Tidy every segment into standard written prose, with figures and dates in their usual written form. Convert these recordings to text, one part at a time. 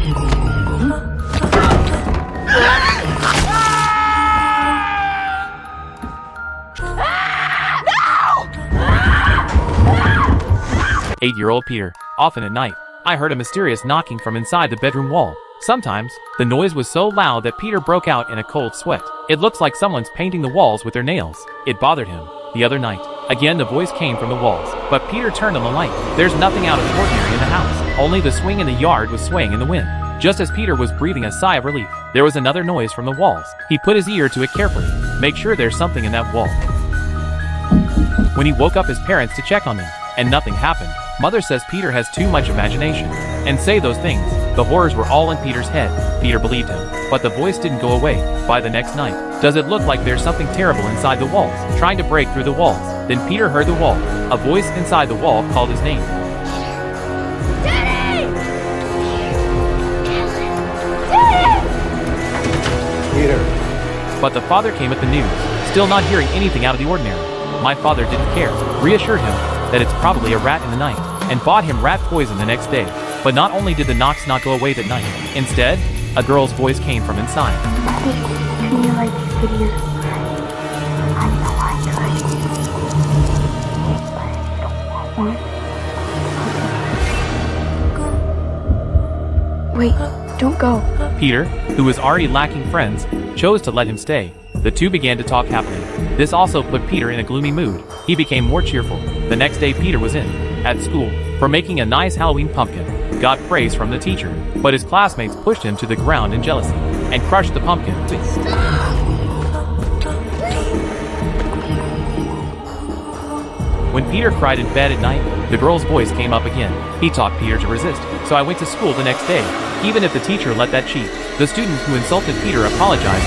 Eight-year-old Peter. Often at night, I heard a mysterious knocking from inside the bedroom wall. Sometimes, the noise was so loud that Peter broke out in a cold sweat. It looks like someone's painting the walls with their nails. It bothered him. The other night, again the voice came from the walls, but Peter turned on the light. There's nothing out of the ordinary in the house. Only the swing in the yard was swaying in the wind. Just as Peter was breathing a sigh of relief, there was another noise from the walls. He put his ear to it carefully. Make sure there's something in that wall. When he woke up his parents to check on him, and nothing happened. Mother says Peter has too much imagination, and say those things. The horrors were all in Peter's head. Peter believed him, but the voice didn't go away. By the next night, does it look like there's something terrible inside the walls, trying to break through the walls? Then Peter heard the wall. A voice inside the wall called his name. Daddy! Daddy! Peter. But the father came at the news, still not hearing anything out of the ordinary. My father didn't care, reassured him that it's probably a rat in the night, and bought him rat poison the next day. But not only did the knocks not go away that night, instead, a girl's voice came from inside. Can you like these videos? I know I could. But if you don't want one, wait, don't go. Peter, who was already lacking friends, chose to let him stay. The two began to talk happily. This also put Peter in a gloomy mood. He became more cheerful. The next day Peter was in, at school, for making a nice Halloween pumpkin. Got praise from the teacher, but his classmates pushed him to the ground in jealousy, and crushed the pumpkin. When Peter cried in bed at night, the girl's voice came up again. He taught Peter to resist, so I went to school the next day. Even if the teacher let that cheat, the student who insulted Peter apologized.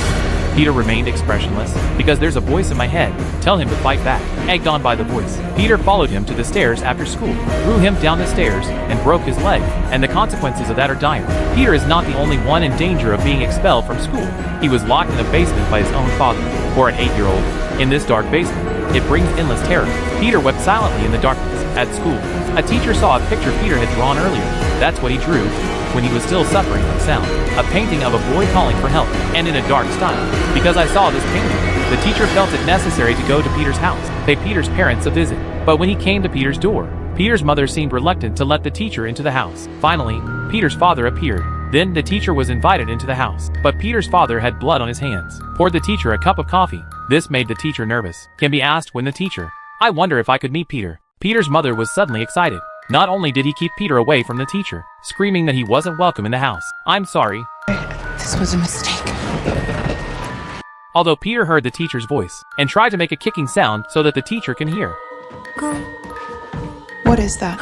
Peter remained expressionless, because there's a voice in my head. Tell him to fight back. Egged on by the voice, Peter followed him to the stairs after school, threw him down the stairs, and broke his leg, and the consequences of that are dire. Peter is not the only one in danger of being expelled from school. He was locked in a basement by his own father. For an 8-year-old, in this dark basement, it brings endless terror. Peter wept silently in the darkness. At school, a teacher saw a picture Peter had drawn earlier. That's what he drew when he was still suffering from sound. A painting of a boy calling for help, and in a dark style. Because I saw this painting, the teacher felt it necessary to go to Peter's house, pay Peter's parents a visit. But when he came to Peter's door, Peter's mother seemed reluctant to let the teacher into the house. Finally, Peter's father appeared. Then the teacher was invited into the house, but Peter's father had blood on his hands. Poured the teacher a cup of coffee. This made the teacher nervous. Can be asked when the teacher. I wonder if I could meet Peter. Peter's mother was suddenly excited. Not only did he keep Peter away from the teacher, screaming that he wasn't welcome in the house. I'm sorry. This was a mistake. Although Peter heard the teacher's voice, and tried to make a kicking sound so that the teacher can hear. What is that?